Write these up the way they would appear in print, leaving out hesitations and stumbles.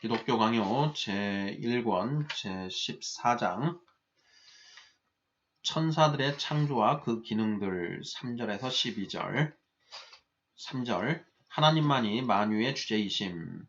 기독교 강요 제1권 제14장 천사들의 창조와 그 기능들 3절에서 12절 3절 하나님만이 만유의 주제이심.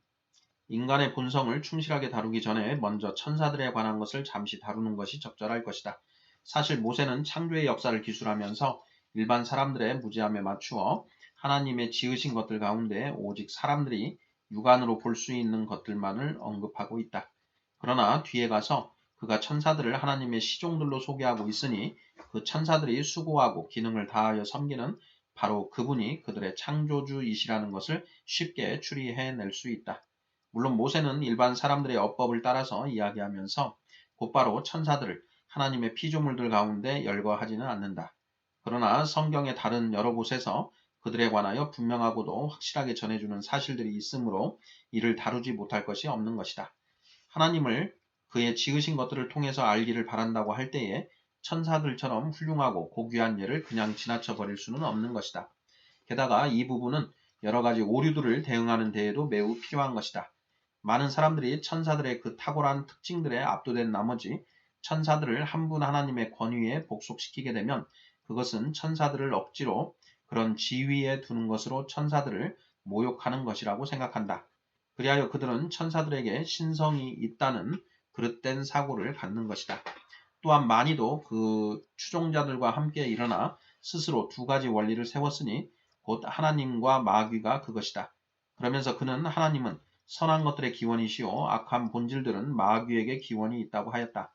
인간의 본성을 충실하게 다루기 전에 먼저 천사들에 관한 것을 잠시 다루는 것이 적절할 것이다. 사실 모세는 창조의 역사를 기술하면서 일반 사람들의 무지함에 맞추어 하나님의 지으신 것들 가운데 오직 사람들이 육안으로 볼 수 있는 것들만을 언급하고 있다. 그러나 뒤에 가서 그가 천사들을 하나님의 시종들로 소개하고 있으니 그 천사들이 수고하고 기능을 다하여 섬기는 바로 그분이 그들의 창조주이시라는 것을 쉽게 추리해낼 수 있다. 물론 모세는 일반 사람들의 어법을 따라서 이야기하면서 곧바로 천사들을 하나님의 피조물들 가운데 열거하지는 않는다. 그러나 성경의 다른 여러 곳에서 그들에 관하여 분명하고도 확실하게 전해주는 사실들이 있으므로 이를 다루지 못할 것이 없는 것이다. 하나님을 그의 지으신 것들을 통해서 알기를 바란다고 할 때에 천사들처럼 훌륭하고 고귀한 예를 그냥 지나쳐 버릴 수는 없는 것이다. 게다가 이 부분은 여러 가지 오류들을 대응하는 데에도 매우 필요한 것이다. 많은 사람들이 천사들의 그 탁월한 특징들에 압도된 나머지 천사들을 한 분 하나님의 권위에 복속시키게 되면 그것은 천사들을 억지로 그런 지위에 두는 것으로 천사들을 모욕하는 것이라고 생각한다. 그리하여 그들은 천사들에게 신성이 있다는 그릇된 사고를 갖는 것이다. 또한 많이도 그 추종자들과 함께 일어나 스스로 두 가지 원리를 세웠으니 곧 하나님과 마귀가 그것이다. 그러면서 그는 하나님은 선한 것들의 기원이시요 악한 본질들은 마귀에게 기원이 있다고 하였다.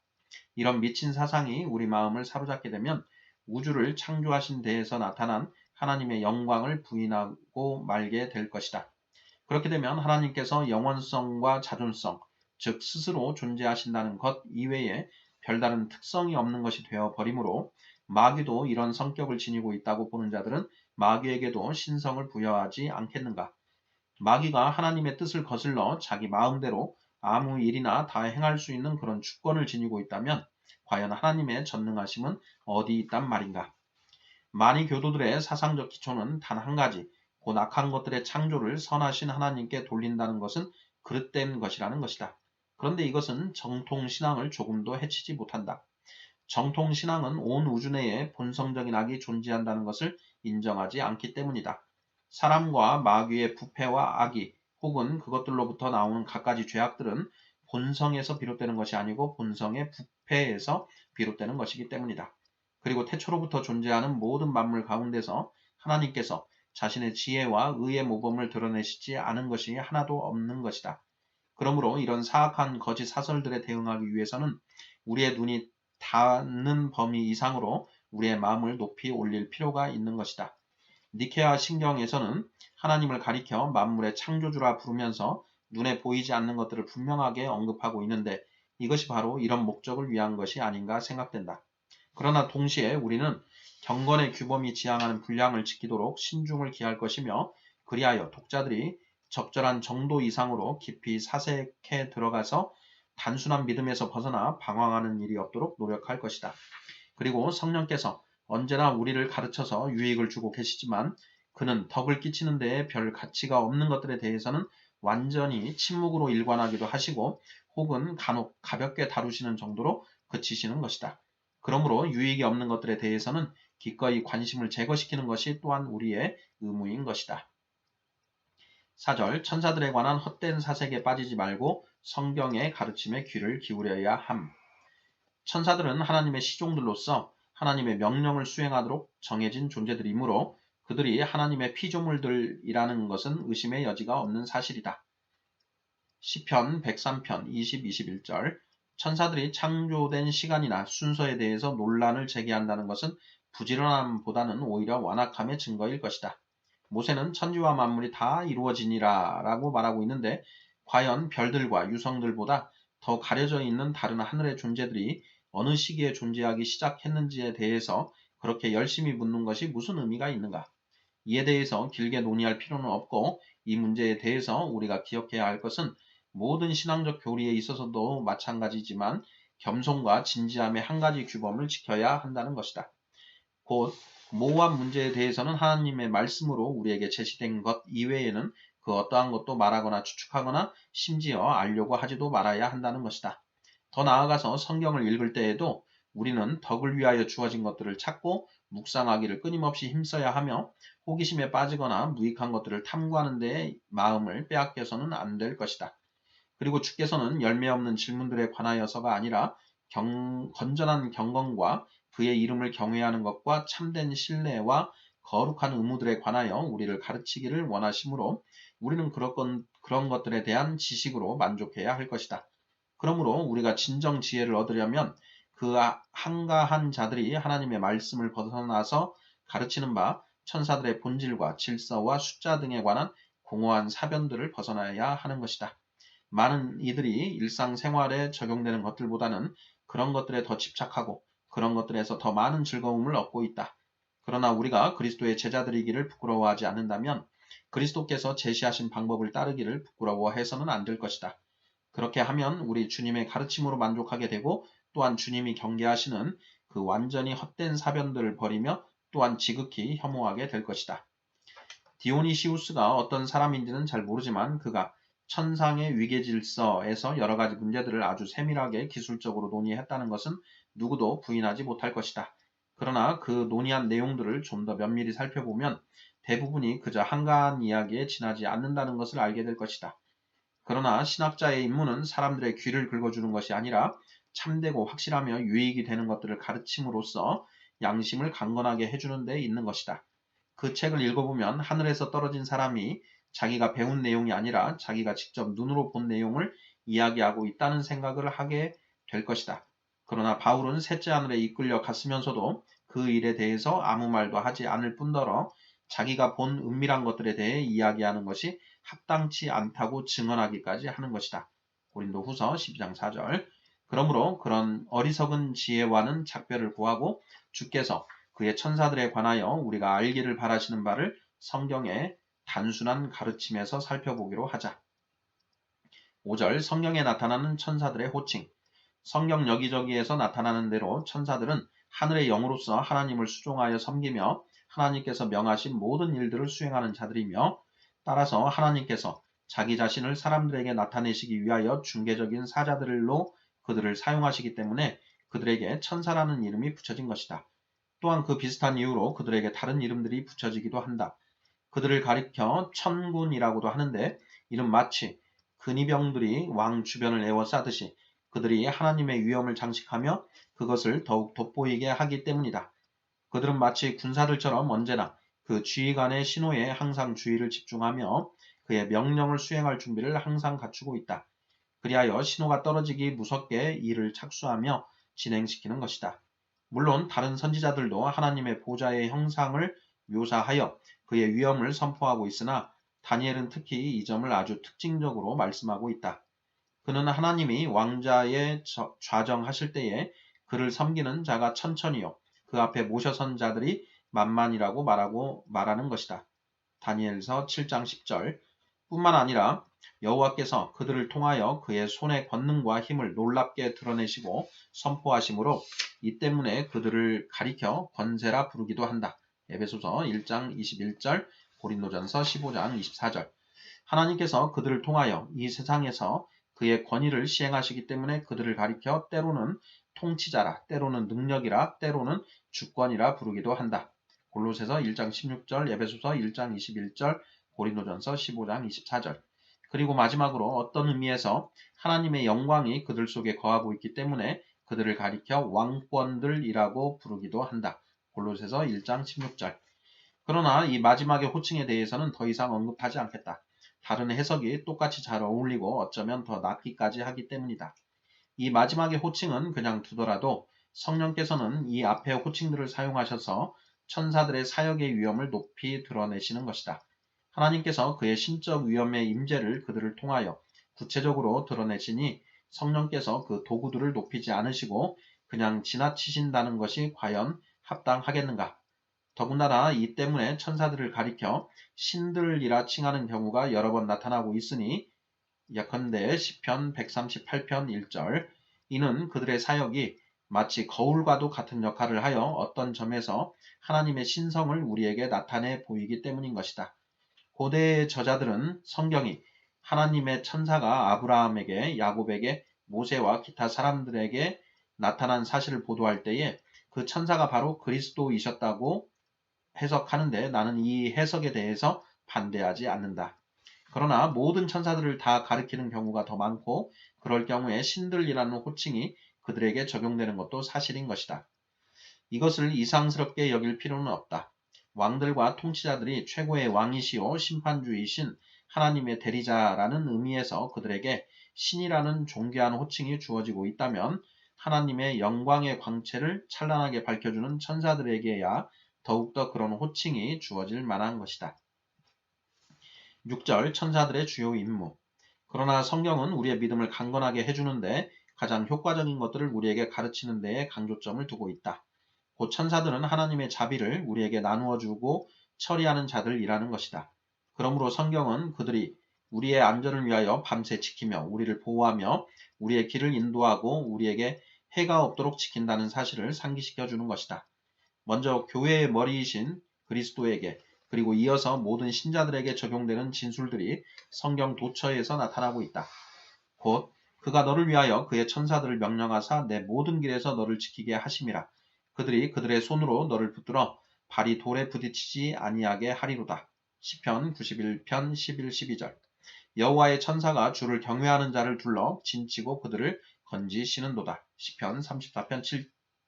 이런 미친 사상이 우리 마음을 사로잡게 되면 우주를 창조하신 데에서 나타난 하나님의 영광을 부인하고 말게 될 것이다. 그렇게 되면 하나님께서 영원성과 자존성, 즉 스스로 존재하신다는 것 이외에 별다른 특성이 없는 것이 되어 버리므로 마귀도 이런 성격을 지니고 있다고 보는 자들은 마귀에게도 신성을 부여하지 않겠는가. 마귀가 하나님의 뜻을 거슬러 자기 마음대로 아무 일이나 다 행할 수 있는 그런 주권을 지니고 있다면 과연 하나님의 전능하심은 어디 있단 말인가. 많이 교도들의 사상적 기초는 단 한 가지, 곧 악한 것들의 창조를 선하신 하나님께 돌린다는 것은 그릇된 것이라는 것이다. 그런데 이것은 정통신앙을 조금도 해치지 못한다. 정통신앙은 온 우주 내에 본성적인 악이 존재한다는 것을 인정하지 않기 때문이다. 사람과 마귀의 부패와 악이 혹은 그것들로부터 나오는 갖가지 죄악들은 본성에서 비롯되는 것이 아니고 본성의 부패에서 비롯되는 것이기 때문이다. 그리고 태초로부터 존재하는 모든 만물 가운데서 하나님께서 자신의 지혜와 의의 모범을 드러내시지 않은 것이 하나도 없는 것이다. 그러므로 이런 사악한 거짓 사설들에 대응하기 위해서는 우리의 눈이 닿는 범위 이상으로 우리의 마음을 높이 올릴 필요가 있는 것이다. 니케아 신경에서는 하나님을 가리켜 만물의 창조주라 부르면서 눈에 보이지 않는 것들을 분명하게 언급하고 있는데 이것이 바로 이런 목적을 위한 것이 아닌가 생각된다. 그러나 동시에 우리는 경건의 규범이 지향하는 분량을 지키도록 신중을 기할 것이며 그리하여 독자들이 적절한 정도 이상으로 깊이 사색해 들어가서 단순한 믿음에서 벗어나 방황하는 일이 없도록 노력할 것이다. 그리고 성령께서 언제나 우리를 가르쳐서 유익을 주고 계시지만 그는 덕을 끼치는 데에 별 가치가 없는 것들에 대해서는 완전히 침묵으로 일관하기도 하시고 혹은 간혹 가볍게 다루시는 정도로 그치시는 것이다. 그러므로 유익이 없는 것들에 대해서는 기꺼이 관심을 제거시키는 것이 또한 우리의 의무인 것이다. 4절 천사들에 관한 헛된 사색에 빠지지 말고 성경의 가르침에 귀를 기울여야 함. 천사들은 하나님의 시종들로서 하나님의 명령을 수행하도록 정해진 존재들이므로 그들이 하나님의 피조물들이라는 것은 의심의 여지가 없는 사실이다. 시편 103편 20, 21절 천사들이 창조된 시간이나 순서에 대해서 논란을 제기한다는 것은 부지런함보다는 오히려 완악함의 증거일 것이다. 모세는 천지와 만물이 다 이루어지니라 라고 말하고 있는데 과연 별들과 유성들보다 더 가려져 있는 다른 하늘의 존재들이 어느 시기에 존재하기 시작했는지에 대해서 그렇게 열심히 묻는 것이 무슨 의미가 있는가? 이에 대해서 길게 논의할 필요는 없고 이 문제에 대해서 우리가 기억해야 할 것은 모든 신앙적 교리에 있어서도 마찬가지지만 겸손과 진지함의 한 가지 규범을 지켜야 한다는 것이다. 곧 모호한 문제에 대해서는 하나님의 말씀으로 우리에게 제시된 것 이외에는 그 어떠한 것도 말하거나 추측하거나 심지어 알려고 하지도 말아야 한다는 것이다. 더 나아가서 성경을 읽을 때에도 우리는 덕을 위하여 주어진 것들을 찾고 묵상하기를 끊임없이 힘써야 하며 호기심에 빠지거나 무익한 것들을 탐구하는 데에 마음을 빼앗겨서는 안 될 것이다. 그리고 주께서는 열매 없는 질문들에 관하여서가 아니라 건전한 경건과 그의 이름을 경외하는 것과 참된 신뢰와 거룩한 의무들에 관하여 우리를 가르치기를 원하시므로 우리는 그런 것들에 대한 지식으로 만족해야 할 것이다. 그러므로 우리가 진정 지혜를 얻으려면 그 한가한 자들이 하나님의 말씀을 벗어나서 가르치는 바 천사들의 본질과 질서와 숫자 등에 관한 공허한 사변들을 벗어나야 하는 것이다. 많은 이들이 일상생활에 적용되는 것들보다는 그런 것들에 더 집착하고 그런 것들에서 더 많은 즐거움을 얻고 있다. 그러나 우리가 그리스도의 제자들이기를 부끄러워하지 않는다면 그리스도께서 제시하신 방법을 따르기를 부끄러워해서는 안 될 것이다. 그렇게 하면 우리 주님의 가르침으로 만족하게 되고 또한 주님이 경계하시는 그 완전히 헛된 사변들을 버리며 또한 지극히 혐오하게 될 것이다. 디오니시우스가 어떤 사람인지는 잘 모르지만 그가 천상의 위계질서에서 여러 가지 문제들을 아주 세밀하게 기술적으로 논의했다는 것은 누구도 부인하지 못할 것이다. 그러나 그 논의한 내용들을 좀 더 면밀히 살펴보면 대부분이 그저 한가한 이야기에 지나지 않는다는 것을 알게 될 것이다. 그러나 신학자의 임무는 사람들의 귀를 긁어주는 것이 아니라 참되고 확실하며 유익이 되는 것들을 가르침으로써 양심을 강건하게 해주는 데 있는 것이다. 그 책을 읽어보면 하늘에서 떨어진 사람이 자기가 배운 내용이 아니라 자기가 직접 눈으로 본 내용을 이야기하고 있다는 생각을 하게 될 것이다. 그러나 바울은 셋째 하늘에 이끌려 갔으면서도 그 일에 대해서 아무 말도 하지 않을 뿐더러 자기가 본 은밀한 것들에 대해 이야기하는 것이 합당치 않다고 증언하기까지 하는 것이다. 고린도후서 12장 4절. 그러므로 그런 어리석은 지혜와는 작별을 구하고 주께서 그의 천사들에 관하여 우리가 알기를 바라시는 바를 성경의 단순한 가르침에서 살펴보기로 하자. 5절 성경에 나타나는 천사들의 호칭. 성경 여기저기에서 나타나는 대로 천사들은 하늘의 영으로서 하나님을 수종하여 섬기며 하나님께서 명하신 모든 일들을 수행하는 자들이며 따라서 하나님께서 자기 자신을 사람들에게 나타내시기 위하여 중개적인 사자들로 그들을 사용하시기 때문에 그들에게 천사라는 이름이 붙여진 것이다. 또한 그 비슷한 이유로 그들에게 다른 이름들이 붙여지기도 한다. 그들을 가리켜 천군이라고도 하는데 이는 마치 근위병들이 왕 주변을 에워싸듯이 그들이 하나님의 위엄을 장식하며 그것을 더욱 돋보이게 하기 때문이다. 그들은 마치 군사들처럼 언제나 그 지휘관의 신호에 항상 주의를 집중하며 그의 명령을 수행할 준비를 항상 갖추고 있다. 그리하여 신호가 떨어지기 무섭게 일을 착수하며 진행시키는 것이다. 물론 다른 선지자들도 하나님의 보좌의 형상을 묘사하여 그의 위엄을 선포하고 있으나 다니엘은 특히 이 점을 아주 특징적으로 말씀하고 있다. 그는 하나님이 왕자에 좌정하실 때에 그를 섬기는 자가 천천히요 그 앞에 모셔선 자들이 만만이라고 말하는 것이다. 다니엘서 7장 10절. 뿐만 아니라 여호와께서 그들을 통하여 그의 손의 권능과 힘을 놀랍게 드러내시고 선포하시므로 이 때문에 그들을 가리켜 권세라 부르기도 한다. 에베소서 1장 21절, 고린도전서 15장 24절. 하나님께서 그들을 통하여 이 세상에서 그의 권위를 시행하시기 때문에 그들을 가리켜 때로는 통치자라, 때로는 능력이라, 때로는 주권이라 부르기도 한다. 골로새서 1장 16절, 에베소서 1장 21절, 고린도전서 15장 24절. 그리고 마지막으로 어떤 의미에서 하나님의 영광이 그들 속에 거하고 있기 때문에 그들을 가리켜 왕권들이라고 부르기도 한다. 골로새서 1장 16절. 그러나 이 마지막의 호칭에 대해서는 더 이상 언급하지 않겠다. 다른 해석이 똑같이 잘 어울리고 어쩌면 더 낫기까지 하기 때문이다. 이 마지막의 호칭은 그냥 두더라도 성령께서는 이 앞의 호칭들을 사용하셔서 천사들의 사역의 위엄을 높이 드러내시는 것이다. 하나님께서 그의 신적 위엄의 임재를 그들을 통하여 구체적으로 드러내시니 성령께서 그 도구들을 높이지 않으시고 그냥 지나치신다는 것이 과연 합당하겠는가? 더군다나 이 때문에 천사들을 가리켜 신들이라 칭하는 경우가 여러 번 나타나고 있으니 예컨대 시편 138편 1절 이는 그들의 사역이 마치 거울과도 같은 역할을 하여 어떤 점에서 하나님의 신성을 우리에게 나타내 보이기 때문인 것이다. 고대의 저자들은 성경이 하나님의 천사가 아브라함에게, 야곱에게, 모세와 기타 사람들에게 나타난 사실을 보도할 때에 그 천사가 바로 그리스도이셨다고 해석하는데 나는 이 해석에 대해서 반대하지 않는다. 그러나 모든 천사들을 다 가리키는 경우가 더 많고 그럴 경우에 신들이라는 호칭이 그들에게 적용되는 것도 사실인 것이다. 이것을 이상스럽게 여길 필요는 없다. 왕들과 통치자들이 최고의 왕이시오 심판주이신 하나님의 대리자라는 의미에서 그들에게 신이라는 존귀한 호칭이 주어지고 있다면 하나님의 영광의 광채를 찬란하게 밝혀주는 천사들에게야 더욱더 그런 호칭이 주어질 만한 것이다. 6절 천사들의 주요 임무. 그러나 성경은 우리의 믿음을 강건하게 해주는데 가장 효과적인 것들을 우리에게 가르치는 데에 강조점을 두고 있다. 곧 천사들은 하나님의 자비를 우리에게 나누어 주고 처리하는 자들이라는 것이다. 그러므로 성경은 그들이 우리의 안전을 위하여 밤새 지키며 우리를 보호하며 우리의 길을 인도하고 우리에게 해가 없도록 지킨다는 사실을 상기시켜 주는 것이다. 먼저 교회의 머리이신 그리스도에게 그리고 이어서 모든 신자들에게 적용되는 진술들이 성경 도처에서 나타나고 있다. 곧 그가 너를 위하여 그의 천사들을 명령하사 내 모든 길에서 너를 지키게 하심이라. 그들이 그들의 손으로 너를 붙들어 발이 돌에 부딪히지 아니하게 하리로다. 시편 91편 11, 12절. 여호와의 천사가 주를 경외하는 자를 둘러 진치고 그들을 건지시는도다. 시편 34편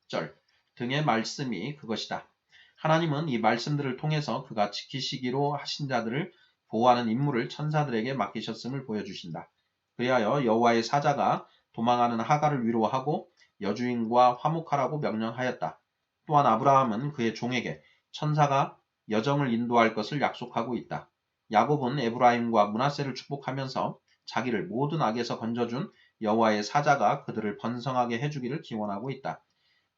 7절 등의 말씀이 그것이다. 하나님은 이 말씀들을 통해서 그가 지키시기로 하신 자들을 보호하는 임무를 천사들에게 맡기셨음을 보여주신다. 그리하여 여호와의 사자가 도망하는 하갈을 위로하고 여주인과 화목하라고 명령하였다. 또한 아브라함은 그의 종에게 천사가 여정을 인도할 것을 약속하고 있다. 야곱은 에브라임과 므낫세를 축복하면서 자기를 모든 악에서 건져준 여호와의 사자가 그들을 번성하게 해주기를 기원하고 있다.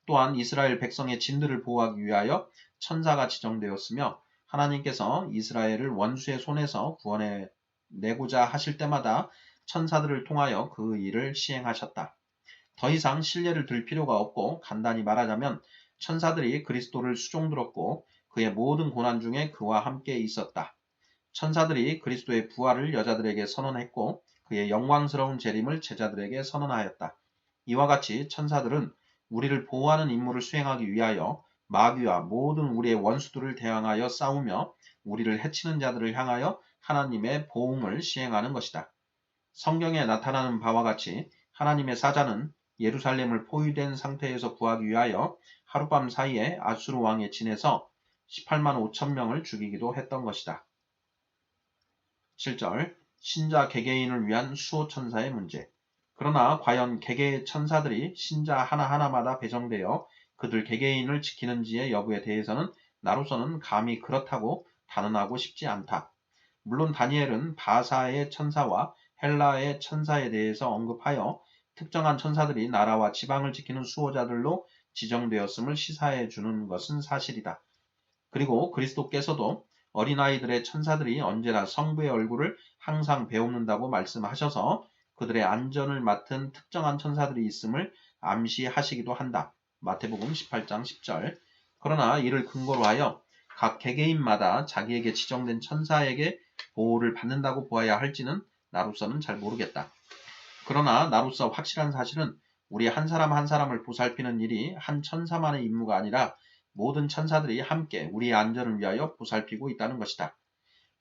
또한 이스라엘 백성의 진들을 보호하기 위하여 천사가 지정되었으며 하나님께서 이스라엘을 원수의 손에서 구원해 내고자 하실 때마다 천사들을 통하여 그 일을 시행하셨다. 더 이상 신뢰를 들 필요가 없고 간단히 말하자면 천사들이 그리스도를 수종들었고 그의 모든 고난 중에 그와 함께 있었다. 천사들이 그리스도의 부활을 여자들에게 선언했고 그의 영광스러운 재림을 제자들에게 선언하였다. 이와 같이 천사들은 우리를 보호하는 임무를 수행하기 위하여 마귀와 모든 우리의 원수들을 대항하여 싸우며 우리를 해치는 자들을 향하여 하나님의 보응을 시행하는 것이다. 성경에 나타나는 바와 같이 하나님의 사자는 예루살렘을 포위된 상태에서 구하기 위하여 하룻밤 사이에 아수르 왕의 진에서 18만 5천 명을 죽이기도 했던 것이다. 7절 신자 개개인을 위한 수호천사의 문제. 그러나 과연 개개의 천사들이 신자 하나하나마다 배정되어 그들 개개인을 지키는지의 여부에 대해서는 나로서는 감히 그렇다고 단언하고 싶지 않다. 물론 다니엘은 바사의 천사와 헬라의 천사에 대해서 언급하여 특정한 천사들이 나라와 지방을 지키는 수호자들로 지정되었음을 시사해 주는 것은 사실이다. 그리고 그리스도께서도 어린아이들의 천사들이 언제나 성부의 얼굴을 항상 배우는다고 말씀하셔서 그들의 안전을 맡은 특정한 천사들이 있음을 암시하시기도 한다. 마태복음 18장 10절. 그러나 이를 근거로 하여 각 개개인마다 자기에게 지정된 천사에게 보호를 받는다고 보아야 할지는 나로서는 잘 모르겠다. 그러나 나로서 확실한 사실은 우리 한 사람 한 사람을 보살피는 일이 한 천사만의 임무가 아니라 모든 천사들이 함께 우리의 안전을 위하여 보살피고 있다는 것이다.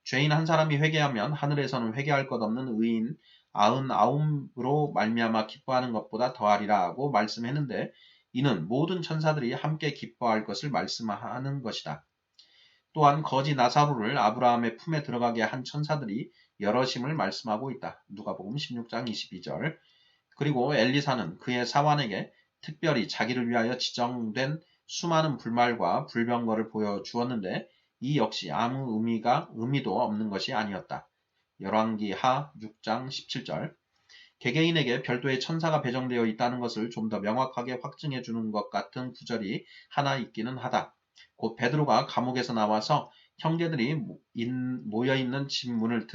죄인 한 사람이 회개하면 하늘에서는 회개할 것 없는 의인 99으로 말미암아 기뻐하는 것보다 더하리라 하고 말씀했는데 이는 모든 천사들이 함께 기뻐할 것을 말씀하는 것이다. 또한 거지 나사로를 아브라함의 품에 들어가게 한 천사들이 여럿임을 말씀하고 있다. 누가복음 16장 22절. 그리고 엘리사는 그의 사환에게 특별히 자기를 위하여 지정된 수많은 불말과 불병거를 보여주었는데 이 역시 아무 의미도 없는 것이 아니었다. 열왕기하 6장 17절. 개개인에게 별도의 천사가 배정되어 있다는 것을 좀 더 명확하게 확증해 주는 것 같은 구절이 하나 있기는 하다. 곧 베드로가 감옥에서 나와서 형제들이 모여있는 집 문을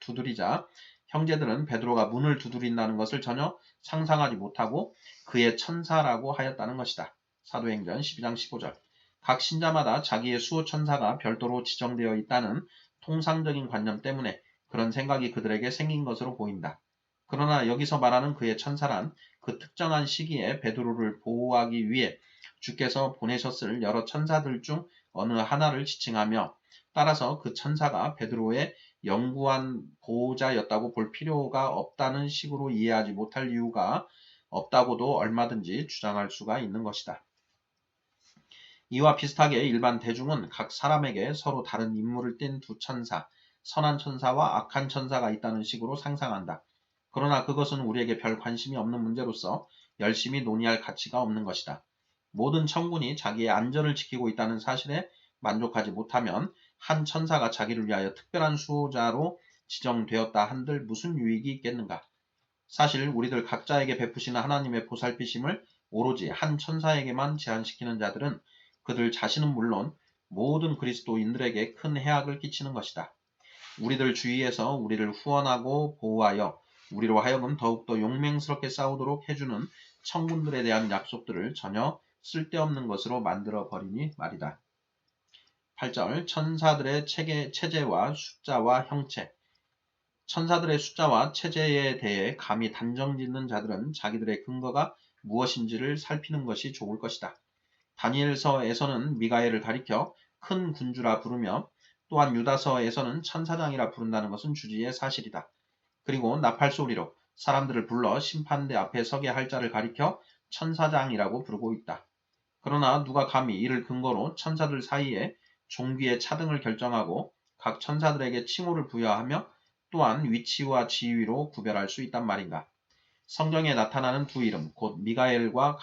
두드리자 형제들은 베드로가 문을 두드린다는 것을 전혀 상상하지 못하고 그의 천사라고 하였다는 것이다. 사도행전 12장 15절. 각 신자마다 자기의 수호천사가 별도로 지정되어 있다는 통상적인 관념 때문에 그런 생각이 그들에게 생긴 것으로 보인다. 그러나 여기서 말하는 그의 천사란 그 특정한 시기에 베드로를 보호하기 위해 주께서 보내셨을 여러 천사들 중 어느 하나를 지칭하며 따라서 그 천사가 베드로의 영구한 보호자였다고 볼 필요가 없다는 식으로 이해하지 못할 이유가 없다고도 얼마든지 주장할 수가 있는 것이다. 이와 비슷하게 일반 대중은 각 사람에게 서로 다른 임무를 띤 두 천사, 선한 천사와 악한 천사가 있다는 식으로 상상한다. 그러나 그것은 우리에게 별 관심이 없는 문제로서 열심히 논의할 가치가 없는 것이다. 모든 천군이 자기의 안전을 지키고 있다는 사실에 만족하지 못하면 한 천사가 자기를 위하여 특별한 수호자로 지정되었다 한들 무슨 유익이 있겠는가? 사실 우리들 각자에게 베푸시는 하나님의 보살피심을 오로지 한 천사에게만 제한시키는 자들은 그들 자신은 물론 모든 그리스도인들에게 큰 해악을 끼치는 것이다. 우리들 주위에서 우리를 후원하고 보호하여 우리로 하여금 더욱더 용맹스럽게 싸우도록 해주는 천군들에 대한 약속들을 전혀 쓸데없는 것으로 만들어 버리니 말이다. 8절 천사들의 체제와 숫자와 형체. 천사들의 숫자와 체제에 대해 감히 단정짓는 자들은 자기들의 근거가 무엇인지를 살피는 것이 좋을 것이다. 다니엘서에서는 미가엘을 가리켜 큰 군주라 부르며 또한 유다서에서는 천사장이라 부른다는 것은 주지의 사실이다. 그리고 나팔소리로 사람들을 불러 심판대 앞에 서게 할 자를 가리켜 천사장이라고 부르고 있다. 그러나 누가 감히 이를 근거로 천사들 사이에 종기의 차등을 결정하고 각 천사들에게 칭호를 부여하며 또한 위치와 지위로 구별할 수 있단 말인가. 성경에 나타나는 두 이름 곧 미가엘과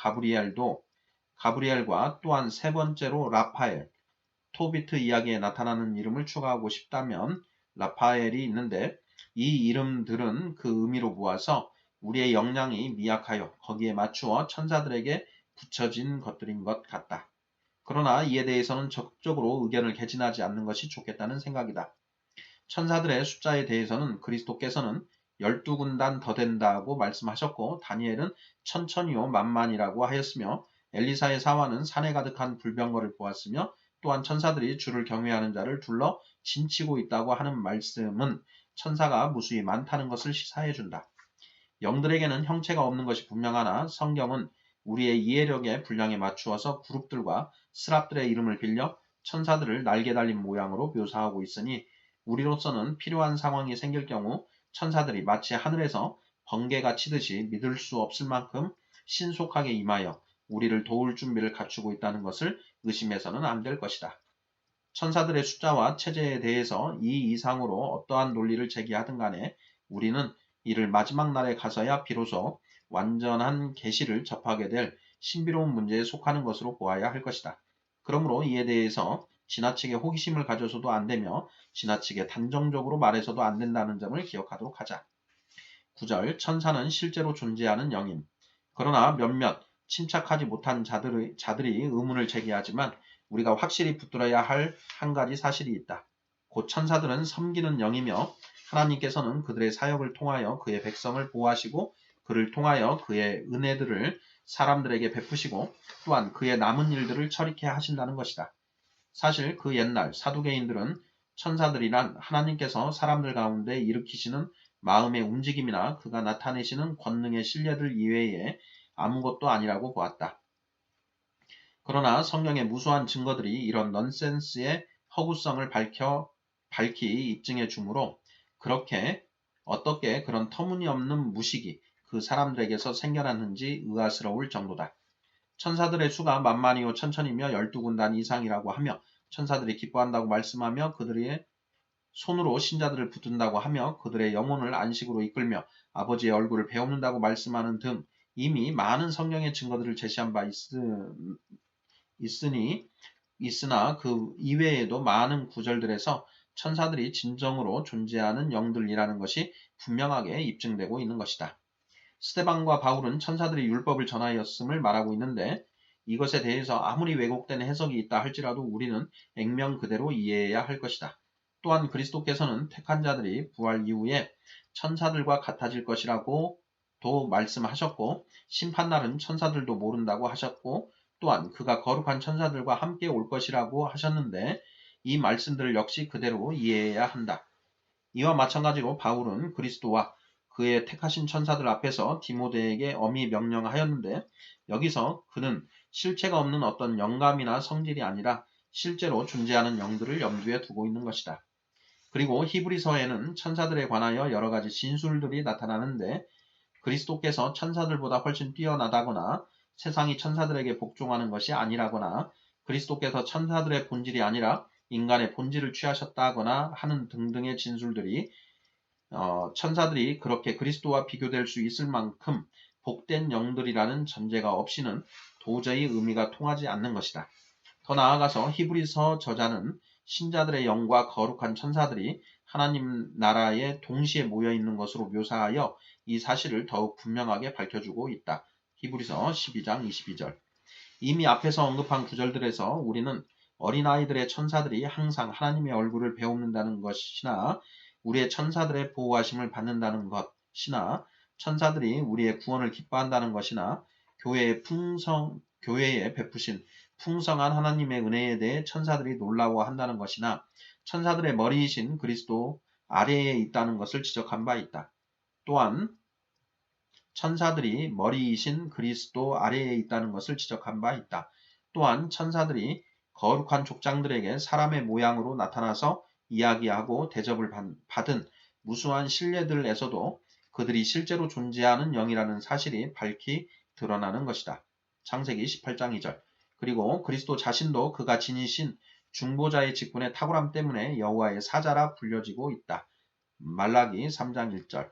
가브리엘과 또한 세 번째로 라파엘, 토비트 이야기에 나타나는 이름을 추가하고 싶다면 라파엘이 있는데 이 이름들은 그 의미로 보아서 우리의 역량이 미약하여 거기에 맞추어 천사들에게 붙여진 것들인 것 같다. 그러나 이에 대해서는 적극적으로 의견을 개진하지 않는 것이 좋겠다는 생각이다. 천사들의 숫자에 대해서는 그리스도께서는 12군단 더 된다고 말씀하셨고 다니엘은 천천히요 만만이라고 하였으며 엘리사의 사화는 산에 가득한 불병거를 보았으며 또한 천사들이 주를 경외하는 자를 둘러 진치고 있다고 하는 말씀은 천사가 무수히 많다는 것을 시사해준다. 영들에게는 형체가 없는 것이 분명하나 성경은 우리의 이해력의 분량에 맞추어서 그룹들과 스랍들의 이름을 빌려 천사들을 날개 달린 모양으로 묘사하고 있으니 우리로서는 필요한 상황이 생길 경우 천사들이 마치 하늘에서 번개가 치듯이 믿을 수 없을 만큼 신속하게 임하여 우리를 도울 준비를 갖추고 있다는 것을 의심해서는 안 될 것이다. 천사들의 숫자와 체제에 대해서 이 이상으로 어떠한 논리를 제기하든 간에 우리는 이를 마지막 날에 가서야 비로소 완전한 계시를 접하게 될 신비로운 문제에 속하는 것으로 보아야 할 것이다. 그러므로 이에 대해서 지나치게 호기심을 가져서도 안 되며 지나치게 단정적으로 말해서도 안 된다는 점을 기억하도록 하자. 9절 천사는 실제로 존재하는 영임. 그러나 몇몇 침착하지 못한 자들이 의문을 제기하지만 우리가 확실히 붙들어야 할 한 가지 사실이 있다. 곧 천사들은 섬기는 영이며 하나님께서는 그들의 사역을 통하여 그의 백성을 보호하시고 그를 통하여 그의 은혜들을 사람들에게 베푸시고 또한 그의 남은 일들을 처리케 하신다는 것이다. 사실 그 옛날 사두개인들은 천사들이란 하나님께서 사람들 가운데 일으키시는 마음의 움직임이나 그가 나타내시는 권능의 신뢰들 이외에 아무것도 아니라고 보았다. 그러나 성경의 무수한 증거들이 이런 넌센스의 허구성을 밝히 입증해 주므로 어떻게 그런 터무니없는 무식이 그 사람들에게서 생겨났는지 의아스러울 정도다. 천사들의 수가 만만이요 천천이며 12군단 이상이라고 하며 천사들이 기뻐한다고 말씀하며 그들의 손으로 신자들을 붙든다고 하며 그들의 영혼을 안식으로 이끌며 아버지의 얼굴을 배웁는다고 말씀하는 등 이미 많은 성경의 증거들을 제시한 바 있으나 그 이외에도 많은 구절들에서 천사들이 진정으로 존재하는 영들이라는 것이 분명하게 입증되고 있는 것이다. 스데반과 바울은 천사들이 율법을 전하였음을 말하고 있는데 이것에 대해서 아무리 왜곡된 해석이 있다 할지라도 우리는 액면 그대로 이해해야 할 것이다. 또한 그리스도께서는 택한 자들이 부활 이후에 천사들과 같아질 것이라고도 말씀하셨고 심판날은 천사들도 모른다고 하셨고 또한 그가 거룩한 천사들과 함께 올 것이라고 하셨는데 이 말씀들을 역시 그대로 이해해야 한다. 이와 마찬가지로 바울은 그리스도와 그의 택하신 천사들 앞에서 디모데에게 엄히 명령하였는데 여기서 그는 실체가 없는 어떤 영감이나 성질이 아니라 실제로 존재하는 영들을 염두에 두고 있는 것이다. 그리고 히브리서에는 천사들에 관하여 여러 가지 진술들이 나타나는데 그리스도께서 천사들보다 훨씬 뛰어나다거나 세상이 천사들에게 복종하는 것이 아니라거나 그리스도께서 천사들의 본질이 아니라 인간의 본질을 취하셨다거나 하는 등등의 진술들이 천사들이 그렇게 그리스도와 비교될 수 있을 만큼 복된 영들이라는 전제가 없이는 도저히 의미가 통하지 않는 것이다. 더 나아가서 히브리서 저자는 신자들의 영과 거룩한 천사들이 하나님 나라에 동시에 모여있는 것으로 묘사하여 이 사실을 더욱 분명하게 밝혀주고 있다. 히브리서 12장 22절. 이미 앞에서 언급한 구절들에서 우리는 어린아이들의 천사들이 항상 하나님의 얼굴을 배웁는다는 것이나 우리의 천사들의 보호하심을 받는다는 것이나 천사들이 우리의 구원을 기뻐한다는 것이나 교회에 베푸신 풍성한 하나님의 은혜에 대해 천사들이 놀라워한다는 것이나 천사들의 머리이신 그리스도 아래에 있다는 것을 지적한 바 있다. 또한 천사들이 머리이신 그리스도 아래에 있다는 것을 지적한 바 있다. 또한 천사들이 거룩한 족장들에게 사람의 모양으로 나타나서 이야기하고 대접을 받은 무수한 신뢰들에서도 그들이 실제로 존재하는 영이라는 사실이 밝히 드러나는 것이다. 창세기 18장 2절. 그리고 그리스도 자신도 그가 지니신 중보자의 직분의 탁월함 때문에 여호와의 사자라 불려지고 있다. 말라기 3장 1절.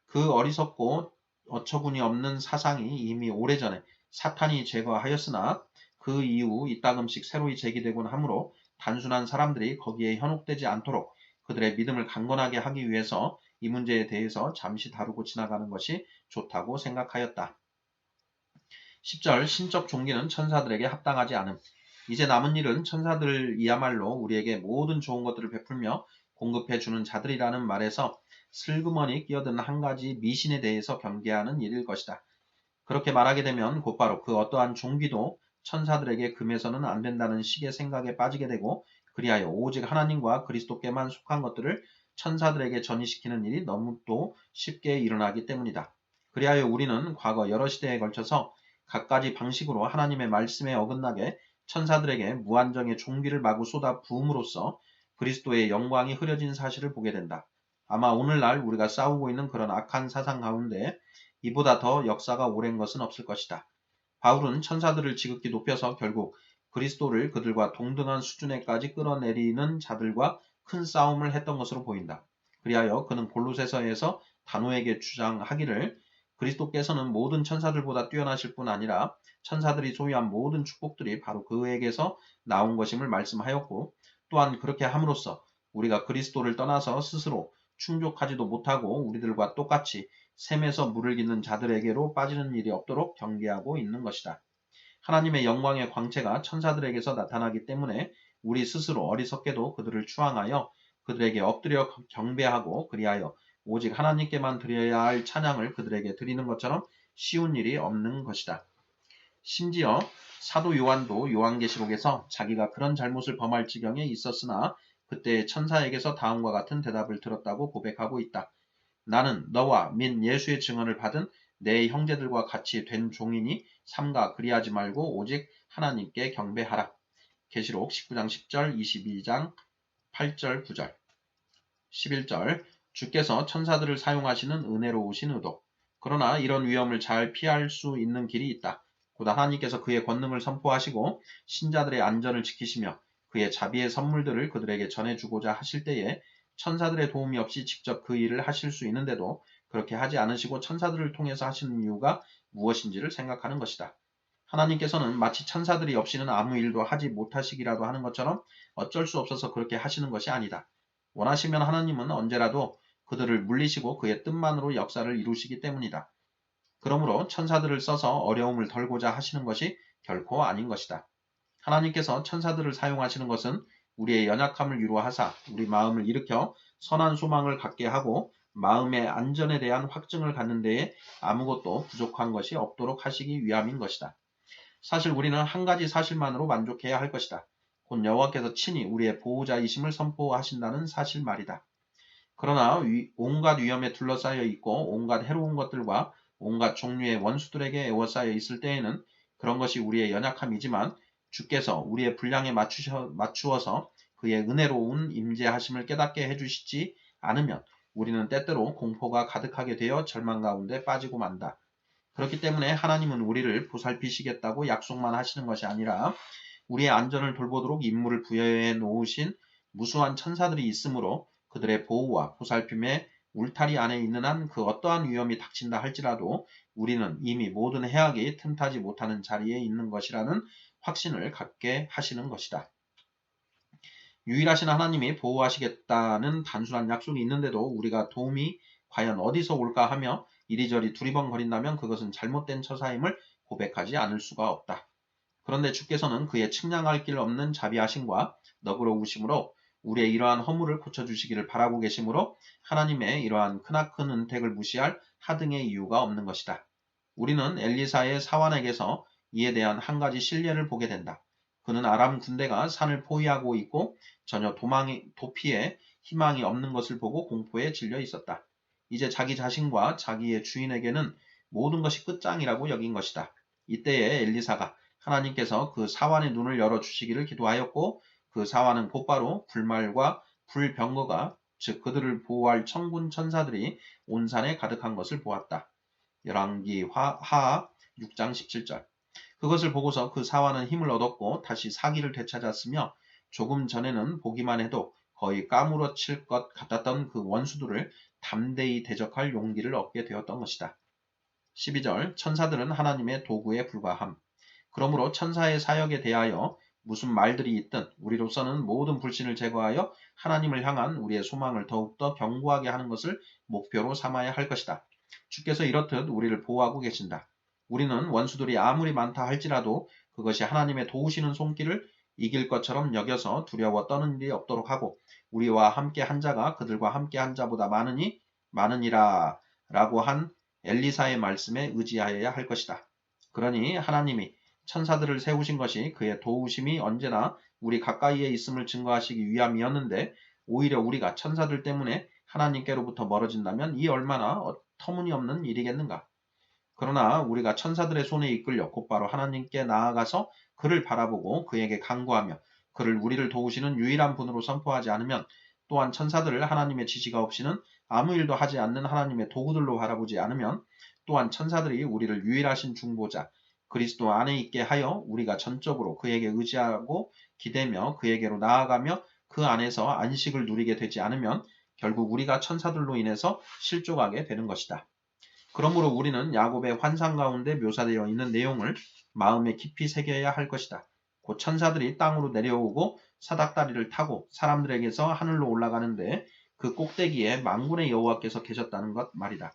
그 어리석고 어처구니 없는 사상이 이미 오래전에 사탄이 제거하였으나 그 이후 이따금씩 새로이 제기되곤 하므로 단순한 사람들이 거기에 현혹되지 않도록 그들의 믿음을 강건하게 하기 위해서 이 문제에 대해서 잠시 다루고 지나가는 것이 좋다고 생각하였다. 10절 신적 종기는 천사들에게 합당하지 않음. 이제 남은 일은 천사들이야말로 우리에게 모든 좋은 것들을 베풀며 공급해주는 자들이라는 말에서 슬그머니 끼어든 한 가지 미신에 대해서 경계하는 일일 것이다. 그렇게 말하게 되면 곧바로 그 어떠한 종기도 천사들에게 금해서는 안 된다는 식의 생각에 빠지게 되고 그리하여 오직 하나님과 그리스도께만 속한 것들을 천사들에게 전이시키는 일이 너무도 쉽게 일어나기 때문이다. 그리하여 우리는 과거 여러 시대에 걸쳐서 갖가지 방식으로 하나님의 말씀에 어긋나게 천사들에게 무한정의 종기를 마구 쏟아 부음으로써 그리스도의 영광이 흐려진 사실을 보게 된다. 아마 오늘날 우리가 싸우고 있는 그런 악한 사상 가운데 이보다 더 역사가 오랜 것은 없을 것이다. 바울은 천사들을 지극히 높여서 결국 그리스도를 그들과 동등한 수준에까지 끌어내리는 자들과 큰 싸움을 했던 것으로 보인다. 그리하여 그는 골로새서에서 단호에게 주장하기를 그리스도께서는 모든 천사들보다 뛰어나실 뿐 아니라 천사들이 소유한 모든 축복들이 바로 그에게서 나온 것임을 말씀하였고 또한 그렇게 함으로써 우리가 그리스도를 떠나서 스스로 충족하지도 못하고 우리들과 똑같이 샘에서 물을 깃는 자들에게로 빠지는 일이 없도록 경계하고 있는 것이다. 하나님의 영광의 광채가 천사들에게서 나타나기 때문에 우리 스스로 어리석게도 그들을 추앙하여 그들에게 엎드려 경배하고 그리하여 오직 하나님께만 드려야 할 찬양을 그들에게 드리는 것처럼 쉬운 일이 없는 것이다. 심지어 사도 요한도 요한계시록에서 자기가 그런 잘못을 범할 지경에 있었으나 그때 천사에게서 다음과 같은 대답을 들었다고 고백하고 있다. 나는 너와 민 예수의 증언을 받은 내 형제들과 같이 된 종이니 삼가 그리하지 말고 오직 하나님께 경배하라. 계시록 19장 10절 22장 8절 9절 11절 주께서 천사들을 사용하시는 은혜로우신 의도. 그러나 이런 위험을 잘 피할 수 있는 길이 있다. 곧 하나님께서 그의 권능을 선포하시고 신자들의 안전을 지키시며 그의 자비의 선물들을 그들에게 전해주고자 하실 때에 천사들의 도움이 없이 직접 그 일을 하실 수 있는데도 그렇게 하지 않으시고 천사들을 통해서 하시는 이유가 무엇인지를 생각하는 것이다. 하나님께서는 마치 천사들이 없이는 아무 일도 하지 못하시기라도 하는 것처럼 어쩔 수 없어서 그렇게 하시는 것이 아니다. 원하시면 하나님은 언제라도 그들을 물리시고 그의 뜻만으로 역사를 이루시기 때문이다. 그러므로 천사들을 써서 어려움을 덜고자 하시는 것이 결코 아닌 것이다. 하나님께서 천사들을 사용하시는 것은 우리의 연약함을 위로하사 우리 마음을 일으켜 선한 소망을 갖게 하고 마음의 안전에 대한 확증을 갖는 데에 아무것도 부족한 것이 없도록 하시기 위함인 것이다. 사실 우리는 한 가지 사실만으로 만족해야 할 것이다. 곧 여호와께서 친히 우리의 보호자이심을 선포하신다는 사실 말이다. 그러나 온갖 위험에 둘러싸여 있고 온갖 해로운 것들과 온갖 종류의 원수들에게 에워싸여 있을 때에는 그런 것이 우리의 연약함이지만 주께서 우리의 분량에 맞추어서 그의 은혜로운 임재하심을 깨닫게 해주시지 않으면 우리는 때때로 공포가 가득하게 되어 절망 가운데 빠지고 만다. 그렇기 때문에 하나님은 우리를 보살피시겠다고 약속만 하시는 것이 아니라 우리의 안전을 돌보도록 임무를 부여해 놓으신 무수한 천사들이 있으므로 그들의 보호와 보살핌의 울타리 안에 있는 한 그 어떠한 위험이 닥친다 할지라도 우리는 이미 모든 해악이 틈타지 못하는 자리에 있는 것이라는 확신을 갖게 하시는 것이다. 유일하신 하나님이 보호하시겠다는 단순한 약속이 있는데도 우리가 도움이 과연 어디서 올까 하며 이리저리 두리번거린다면 그것은 잘못된 처사임을 고백하지 않을 수가 없다. 그런데 주께서는 그의 측량할 길 없는 자비하심과 너그러우심으로 우리의 이러한 허물을 고쳐주시기를 바라고 계시므로 하나님의 이러한 크나큰 은택을 무시할 하등의 이유가 없는 것이다. 우리는 엘리사의 사환에게서 이에 대한 한 가지 신뢰를 보게 된다. 그는 아람 군대가 산을 포위하고 있고 전혀 도피에 희망이 없는 것을 보고 공포에 질려 있었다. 이제 자기 자신과 자기의 주인에게는 모든 것이 끝장이라고 여긴 것이다. 이때에 엘리사가 하나님께서 그 사환의 눈을 열어주시기를 기도하였고 그 사환은 곧바로 불말과 불병거가 즉 그들을 보호할 천군 천사들이 온 산에 가득한 것을 보았다. 열왕기 하하 6장 17절. 그것을 보고서 그 사환은 힘을 얻었고 다시 사기를 되찾았으며 조금 전에는 보기만 해도 거의 까무러칠 것 같았던 그 원수들을 담대히 대적할 용기를 얻게 되었던 것이다. 12절. 천사들은 하나님의 도구에 불과함. 그러므로 천사의 사역에 대하여 무슨 말들이 있든 우리로서는 모든 불신을 제거하여 하나님을 향한 우리의 소망을 더욱더 견고하게 하는 것을 목표로 삼아야 할 것이다. 주께서 이렇듯 우리를 보호하고 계신다. 우리는 원수들이 아무리 많다 할지라도 그것이 하나님의 도우시는 손길을 이길 것처럼 여겨서 두려워 떠는 일이 없도록 하고 우리와 함께 한 자가 그들과 함께 한 자보다 많으니라 라고 한 엘리사의 말씀에 의지하여야 할 것이다. 그러니 하나님이 천사들을 세우신 것이 그의 도우심이 언제나 우리 가까이에 있음을 증거하시기 위함이었는데 오히려 우리가 천사들 때문에 하나님께로부터 멀어진다면 이 얼마나 터무니없는 일이겠는가. 그러나 우리가 천사들의 손에 이끌려 곧바로 하나님께 나아가서 그를 바라보고 그에게 간구하며 그를 우리를 도우시는 유일한 분으로 선포하지 않으면 또한 천사들을 하나님의 지시가 없이는 아무 일도 하지 않는 하나님의 도구들로 바라보지 않으면 또한 천사들이 우리를 유일하신 중보자 그리스도 안에 있게 하여 우리가 전적으로 그에게 의지하고 기대며 그에게로 나아가며 그 안에서 안식을 누리게 되지 않으면 결국 우리가 천사들로 인해서 실족하게 되는 것이다. 그러므로 우리는 야곱의 환상 가운데 묘사되어 있는 내용을 마음에 깊이 새겨야 할 것이다. 곧 천사들이 땅으로 내려오고 사닥다리를 타고 사람들에게서 하늘로 올라가는데 그 꼭대기에 만군의 여호와께서 계셨다는 것 말이다.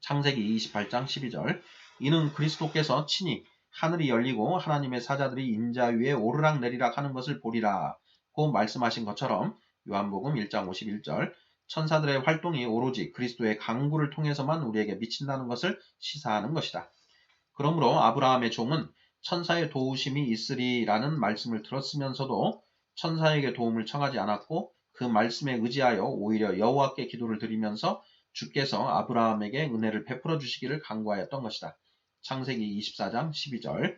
창세기 28장 12절. 이는 그리스도께서 친히 하늘이 열리고 하나님의 사자들이 인자 위에 오르락 내리락 하는 것을 보리라고 말씀하신 것처럼 요한복음 1장 51절. 천사들의 활동이 오로지 그리스도의 강구를 통해서만 우리에게 미친다는 것을 시사하는 것이다. 그러므로 아브라함의 종은 천사의 도우심이 있으리라는 말씀을 들었으면서도 천사에게 도움을 청하지 않았고 그 말씀에 의지하여 오히려 여호와께 기도를 드리면서 주께서 아브라함에게 은혜를 베풀어 주시기를 간구하였던 것이다. 창세기 24장 12절.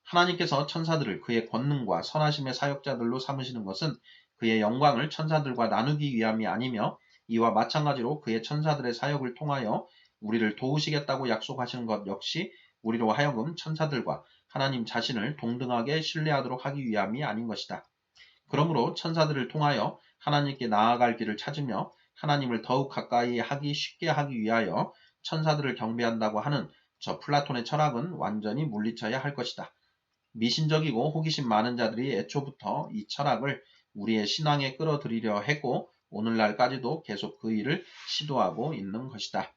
하나님께서 천사들을 그의 권능과 선하심의 사역자들로 삼으시는 것은 그의 영광을 천사들과 나누기 위함이 아니며 이와 마찬가지로 그의 천사들의 사역을 통하여 우리를 도우시겠다고 약속하시는 것 역시 우리로 하여금 천사들과 하나님 자신을 동등하게 신뢰하도록 하기 위함이 아닌 것이다. 그러므로 천사들을 통하여 하나님께 나아갈 길을 찾으며 하나님을 더욱 가까이 하기 쉽게 하기 위하여 천사들을 경배한다고 하는 저 플라톤의 철학은 완전히 물리쳐야 할 것이다. 미신적이고 호기심 많은 자들이 애초부터 이 철학을 우리의 신앙에 끌어들이려 했고 오늘날까지도 계속 그 일을 시도하고 있는 것이다.